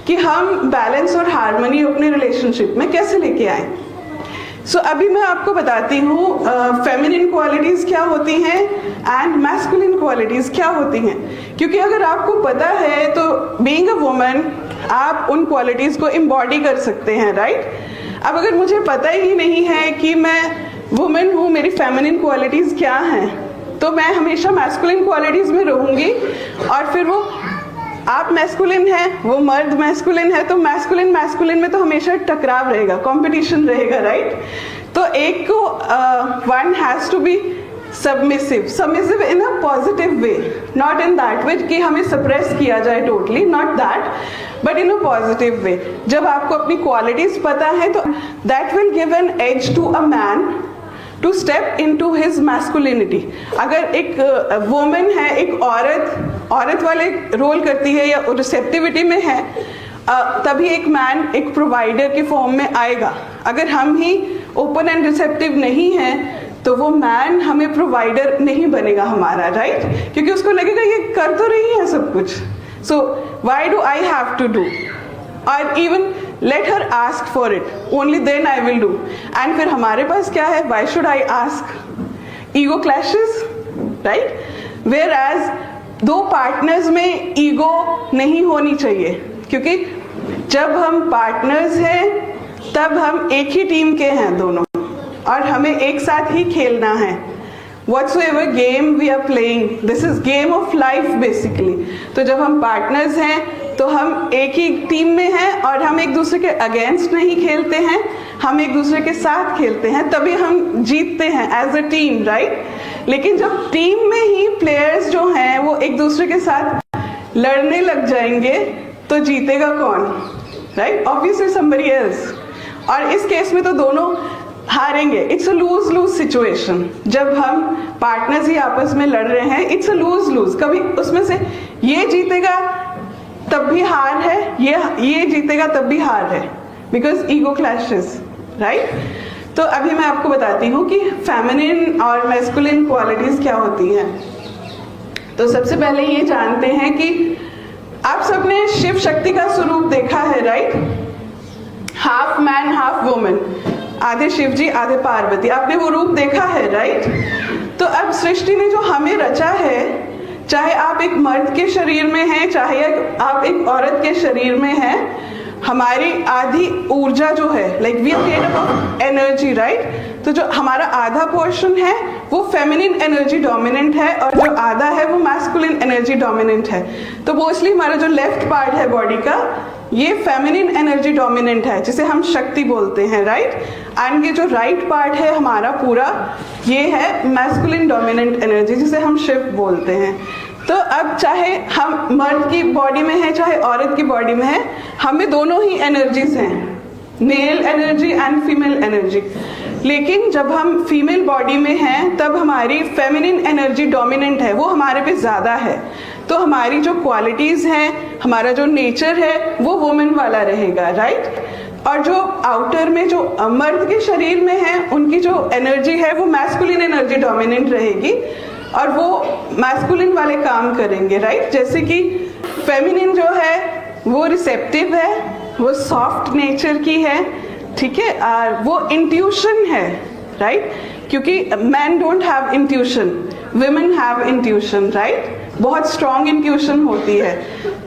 कि हम बैलेंस और हार्मनी अपने रिलेशनशिप में कैसे लेके आए। सो अभी मैं आपको बताती हूँ फेमिनिन क्वालिटीज़ क्या होती हैं एंड मैस्कुलिन क्वालिटीज़ क्या होती हैं, क्योंकि अगर आपको पता है तो बीइंग अ वुमन आप उन क्वालिटीज़ को एम्बॉडी कर सकते हैं, राइट। अब अगर मुझे पता ही नहीं है कि मैं वुमेन हूँ, मेरी फेमिनिन क्वालिटीज़ क्या हैं, तो मैं हमेशा मैस्कुलिन क्वालिटीज़ में रहूँगी, और फिर वो आप मैस्कुलिन है, वो मर्द मैस्कुलिन है, तो मैस्कुलिन में तो हमेशा टकराव रहेगा, कंपटीशन रहेगा, राइट। तो एक को one has to be submissive in a positive way, not in that way कि हमें सप्रेस किया जाए totally, not that, but in a positive way. जब आपको अपनी क्वालिटीज पता है तो that will give an edge to a man to step into his masculinity. अगर एक वुमेन है, एक औरत वाले रोल करती है या रिसेप्टिविटी में है, तभी एक मैन एक प्रोवाइडर के फॉर्म में आएगा। अगर हम ही ओपन एंड रिसेप्टिव नहीं हैं तो वो मैन हमें प्रोवाइडर नहीं बनेगा हमारा, राइट, क्योंकि उसको लगेगा ये कर तो रही है सब कुछ, so why do I have to do, और even let her ask for it, only then I will do. And फिर हमारे पास क्या है, why should I ask, ego clashes, right. Whereas दो पार्टनर्स में ईगो नहीं होनी चाहिए, क्योंकि जब हम पार्टनर्स हैं तब हम एक ही टीम के हैं दोनों, और हमें एक साथ ही खेलना है। Whatsoever game we are playing, this is game of life basically। तो जब हम पार्टनर्स हैं तो हम एक ही टीम में हैं, और हम एक दूसरे के अगेंस्ट नहीं खेलते हैं, हम एक दूसरे के साथ खेलते हैं, तभी हम जीतते हैं एज अ टीम, राइट। लेकिन जब टीम में ही प्लेयर्स जो हैं वो एक दूसरे के साथ लड़ने लग जाएंगे तो जीतेगा कौन, राइट, ऑब्वियसली somebody else। और इस केस में तो दोनों हारेंगे, it's a lose lose situation. जब हम पार्टनर्स ही आपस में लड़ रहे हैं, इट्स अ लूज लूज, कभी उसमें से ये जीतेगा तब भी हार है, ये जीतेगा तब भी हार है, बिकॉज ईगो क्लैशेस, राइट। तो अभी मैं आपको बताती हूँ कि फेमिनिन और मैस्कुलिन क्वालिटीज क्या होती हैं। तो सबसे पहले ये जानते हैं कि आप सबने शिव शक्ति का स्वरूप देखा है, right, half man half woman, आधे शिव जी आधे पार्वती, आपने वो रूप देखा है, राइट। तो अब सृष्टि ने जो हमें रचा है, चाहे आप एक मर्द के शरीर में हैं, चाहे आप एक औरत के शरीर में हैं, हमारी आधी ऊर्जा जो है, like we are made up of energy, right. तो जो हमारा आधा पोर्शन है वो फेमिनिन एनर्जी डोमिनेंट है, और जो आधा है वो मैस्कुलिन एनर्जी डोमिनेंट है। तो मोस्टली हमारा जो लेफ्ट पार्ट है बॉडी का, ये फेमिनिन एनर्जी डोमिनेंट है, जिसे हम शक्ति बोलते हैं, राइट। एंड ये जो राइट पार्ट है हमारा पूरा, ये है मैस्कुलिन डोमिनेंट एनर्जी, जिसे हम शिव बोलते हैं। तो अब चाहे हम मर्द की बॉडी में है चाहे औरत की बॉडी में है, हमें दोनों ही एनर्जीज हैं, mail energy and female energy. लेकिन जब हम फीमेल बॉडी में हैं तब हमारी फेमिनिन एनर्जी डोमिनेंट है, वो हमारे पे ज़्यादा है। तो हमारी जो क्वालिटीज़ हैं, हमारा जो नेचर है वो वुमेन वाला रहेगा, राइट। और जो आउटर में जो मर्द के शरीर में है, उनकी जो एनर्जी है वो मैस्कुलिन एनर्जी डोमिनेंट रहेगी, और वो मैस्कुलिन वाले काम करेंगे, राइट। जैसे कि फेमिनिन जो है वो रिसेप्टिव है, वो सॉफ्ट नेचर की है, ठीक है, और वो इंट्यूशन है, राइट, क्योंकि man don't have intuition, women have intuition, right, बहुत स्ट्रॉन्ग इंट्यूशन होती है।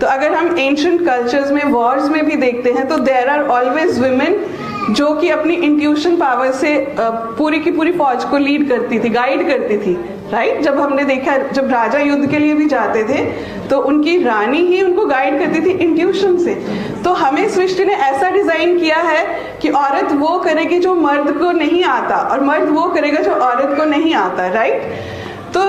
तो अगर हम एंशिएंट कल्चर्स में, वॉर्स में भी देखते हैं तो देयर आर ऑलवेज वुमेन जो कि अपनी इंट्यूशन पावर से पूरी की पूरी फौज को लीड करती थी, गाइड करती थी, राइट। जब हमने देखा, जब राजा युद्ध के लिए भी जाते थे तो उनकी रानी ही उनको गाइड करती थी इंट्यूशन से। तो हमें सृष्टि ने ऐसा डिजाइन किया है कि औरत वो करेगी जो मर्द को नहीं आता, और मर्द वो करेगा जो औरत को नहीं आता, राइट। तो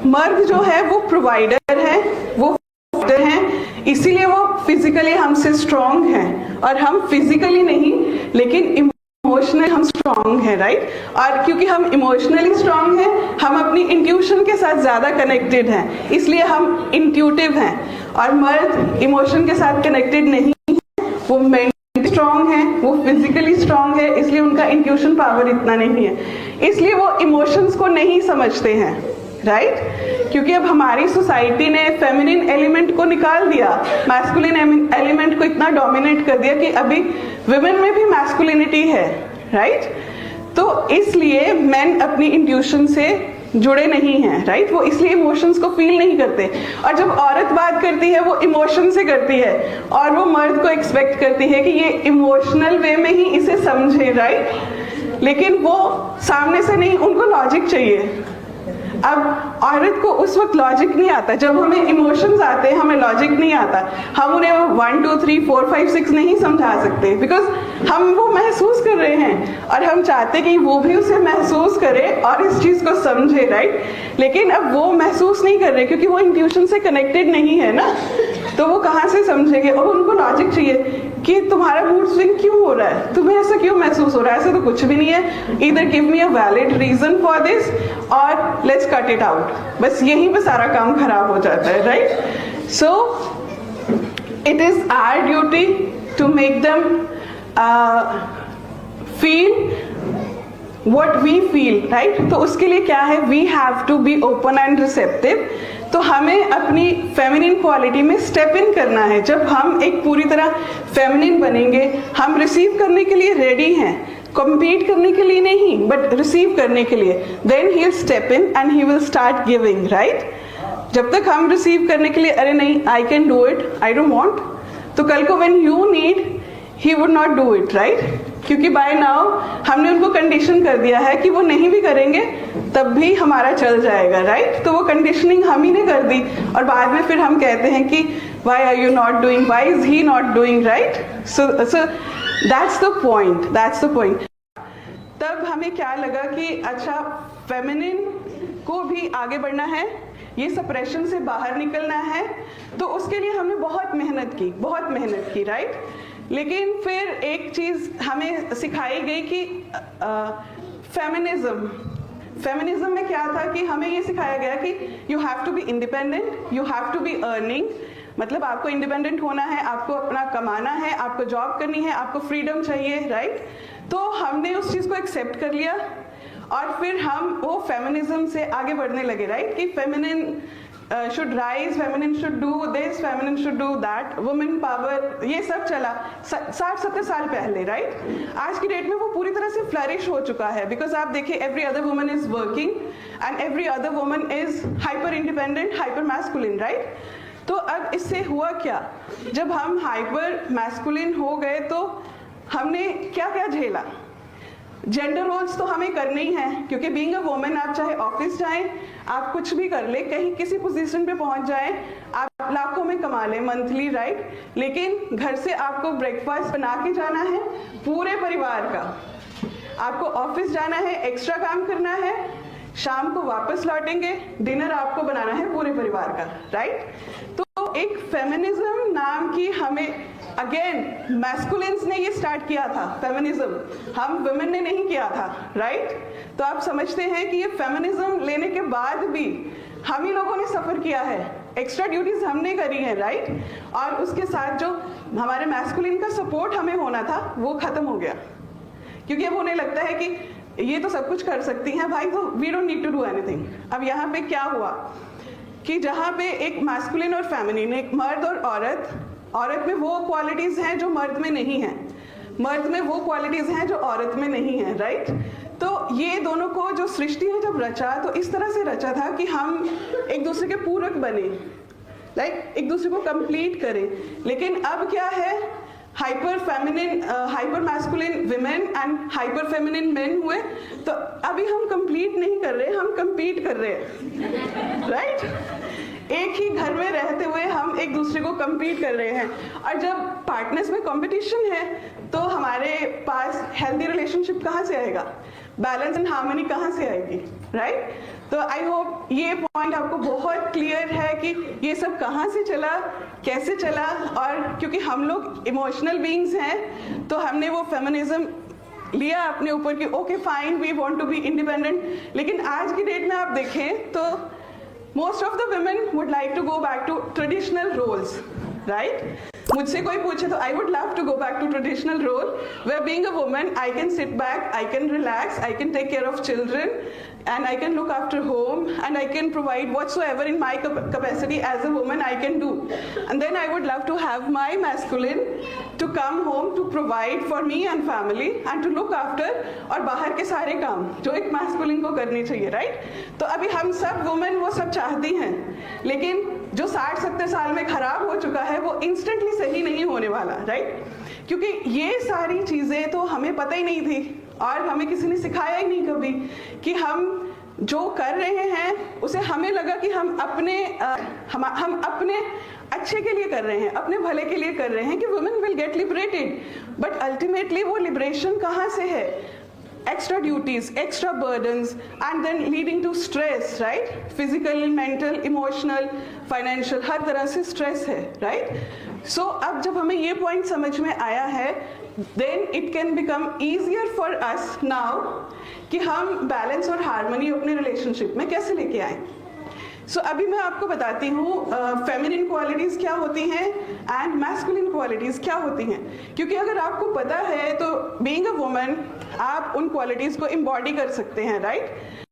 मर्द जो है वो प्रोवाइडर है, वो हैं, इसीलिए वो फिजिकली हमसे स्ट्रांग हैं, और हम फिजिकली नहीं लेकिन इमोशनली हम स्ट्रांग हैं, राइट। और क्योंकि हम इमोशनली स्ट्रांग हैं, हम अपनी इंट्यूशन के साथ ज़्यादा कनेक्टेड हैं, इसलिए हम इंट्यूटिव हैं। और मर्द इमोशन के साथ कनेक्टेड नहीं है, वो मेंटली स्ट्रांग है, वो फिजिकली स्ट्रांग है, इसलिए उनका इंट्यूशन पावर इतना नहीं है, इसलिए वो इमोशंस को नहीं समझते हैं, राइट? क्योंकि अब हमारी सोसाइटी ने फेमिनिन एलिमेंट को निकाल दिया, मैस्कुलिन एलिमेंट को इतना डोमिनेट कर दिया कि अभी वुमेन में भी मैस्कुलिनिटी है, राइट? तो इसलिए मेन अपनी इंट्यूशन से जुड़े नहीं हैं, राइट? वो इसलिए इमोशंस को फील नहीं करते, और जब औरत बात करती है वो इमोशन से करती है, और वो मर्द को एक्सपेक्ट करती है कि ये इमोशनल वे में ही इसे समझे, राइट? लेकिन वो सामने से नहीं, उनको लॉजिक चाहिए। अब औरत को उस वक्त लॉजिक नहीं आता, जब हमें इमोशंस आते हैं हमें लॉजिक नहीं आता, हम उन्हें 1 2 3 4 5 6 नहीं समझा सकते, बिकॉज हम वो महसूस कर रहे हैं और हम चाहते कि वो भी उसे महसूस करे और इस चीज को समझे, राइट? लेकिन अब वो महसूस नहीं कर रहे क्योंकि वो इंट्यूशन से कनेक्टेड नहीं है ना, तो वो कहाँ से समझेंगे? और उनको लॉजिक चाहिए कि तुम्हारा मूड स्विंग क्यों हो रहा है, तुम्हें ऐसा क्यों महसूस हो रहा है, ऐसा तो कुछ भी नहीं है, either give me a valid reason for this और लेट्स कट इट आउट। बस यहीं पे सारा काम खराब हो जाता है, right? So it is our duty to make them feel what we feel, right? तो उसके लिए क्या है, we have to be open and receptive। तो हमें अपनी फेमिनिन क्वालिटी में स्टेप इन करना है। जब हम एक पूरी तरह फेमिनिन बनेंगे, हम रिसीव करने के लिए रेडी हैं, compete करने के लिए नहीं, बट रिसीव करने के लिए, then he'll step in and he will start giving, right? जब तक हम रिसीव करने के लिए अरे नहीं, I can do it, I don't want, तो कल को when you need, he would not do it, right? क्योंकि बाय नाउ हमने उनको कंडीशन कर दिया है कि वो नहीं भी करेंगे तब भी हमारा चल जाएगा, राइट? तो वो कंडीशनिंग हम ही ने कर दी, और बाद में फिर हम कहते हैं कि why are you not doing, why is he not doing, right? So that's the point, that's the point। तब हमें क्या लगा कि अच्छा, फेमिनिन को भी आगे बढ़ना है, ये सप्रेशन से बाहर निकलना है, तो उसके लिए हमने बहुत मेहनत की, राइट? लेकिन फिर एक चीज हमें सिखाई गई कि फेमिनिज्म में क्या था कि हमें ये सिखाया गया कि you have to be independent, you have to be earning, मतलब आपको इंडिपेंडेंट होना है, आपको अपना कमाना है, आपको जॉब करनी है, आपको फ्रीडम चाहिए, राइट? तो हमने उस चीज को एक्सेप्ट कर लिया और फिर हम वो फेमिनिज्म से आगे बढ़ने लगे, राइट? कि feminine should rise, feminine should do this, feminine should do that, women power, ये सब चला 60-70 साल पहले, राइट? आज की डेट में वो पूरी तरह से फ्लरिश हो चुका है, बिकॉज आप देखिए every other woman is working and every other woman is hyper independent, hyper masculine, right? तो अब इससे हुआ क्या, जब हम हाइपर मैस्कुलिन हो गए तो हमने क्या क्या झेला। जेंडर रोल्स तो हमें करने ही हैं, क्योंकि बीइंग अ वुमेन आप चाहे ऑफिस जाएं, आप कुछ भी कर ले, कहीं किसी पोजीशन पे पहुंच जाएं, आप लाखों में कमा लें मंथली, राइट? लेकिन घर से आपको ब्रेकफास्ट बना के जाना है पूरे परिवार का, आपको ऑफिस जाना है, एक्स्ट्रा काम करना है, शाम को वापस लौटेंगे, डिनर आपको बनाना है पूरे परिवार का, राइट? तो एक फेमिनिज्म नाम की हमें, अगेन मैस्कुलिन्स ने ये स्टार्ट किया था फेमिनिज्म, हम वुमेन ने नहीं किया था, राइट? तो आप समझते हैं कि ये फेमिनिज्म लेने के बाद भी हम ही लोगों ने सफर किया है, एक्स्ट्रा ड्यूटीज हमने करी है, राइट? और उसके साथ जो हमारे मैस्कुलिन का सपोर्ट हमें होना था वो खत्म हो गया, क्योंकि अब उन्हें लगता है कि ये तो सब कुछ कर सकती हैं भाई, तो we don't need to do anything. अब यहाँ पे क्या हुआ कि जहाँ पे एक मैस्कुलिन और फेमिनिन, एक मर्द और औरत में वो क्वालिटीज हैं जो मर्द में नहीं हैं, मर्द में वो क्वालिटीज हैं जो औरत में नहीं है, राइट? तो ये दोनों को जो सृष्टि ने जब रचा तो इस तरह से रचा था कि हम एक दूसरे के पूरक बने, लाइक एक दूसरे को कंप्लीट करें। लेकिन अब क्या है, hyper masculine women and hyper feminine main हुए, तो अभी हम कंप्लीट नहीं कर रहे, हम कंपीट कर रहे हैं, राइट? एक ही घर में रहते हुए हम एक दूसरे को कंपीट कर रहे हैं, और जब पार्टनर्स में कंपटीशन है तो हमारे पास हेल्दी रिलेशनशिप कहाँ से आएगा, बैलेंस एंड हार्मनी कहाँ से आएगी, राइट? तो आई होप ये पॉइंट आपको बहुत क्लियर है कि ये सब कहाँ से चला, कैसे चला, और क्योंकि हम लोग इमोशनल बीइंग्स हैं तो हमने वो फेमिनिज्म लिया अपने ऊपर कि okay fine, we want to be independent. लेकिन आज की डेट में आप देखें तो most of the women would like to go back to traditional roles, right? मुझसे कोई पूछे तो I would love to go back to traditional role where being a woman I can sit back, I can relax, I can take care of children and I can look after home and I can provide whatsoever in my capacity as a woman I can do. And then I would love to have my masculine to come home to provide for me and family and to look after और बाहर के सारे काम जो एक masculine को करने चाहिए, राइट? तो अभी हम सब वुमेन वो सब चाहती हैं, लेकिन जो 60-70 साल में खराब हो चुका है वो इंस्टेंटली सही नहीं होने वाला, राइट? क्योंकि ये सारी चीज़ें तो हमें पता ही नहीं थी और हमें किसी ने सिखाया ही नहीं कभी कि हम जो कर रहे हैं उसे हमें लगा कि हम अपने अच्छे के लिए कर रहे हैं, अपने भले के लिए कर रहे हैं कि women will get liberated, but ultimately वो लिबरेशन कहाँ से है? extra duties, extra burdens, and then leading to stress, right? Physical, mental, emotional, financial, हर तरह से stress है, right? So अब जब हमें ये point समझ में आया है, then it can become easier for us now कि हम balance और harmony अपने relationship में कैसे लेके आएं. So अभी मैं आपको बताती हूँ फेमिनिन क्वालिटीज़ क्या होती हैं एंड मैस्कुलिन क्वालिटीज़ क्या होती हैं, क्योंकि अगर आपको पता है तो बीइंग अ वुमन आप उन क्वालिटीज़ को एम्बॉडी कर सकते हैं, राइट?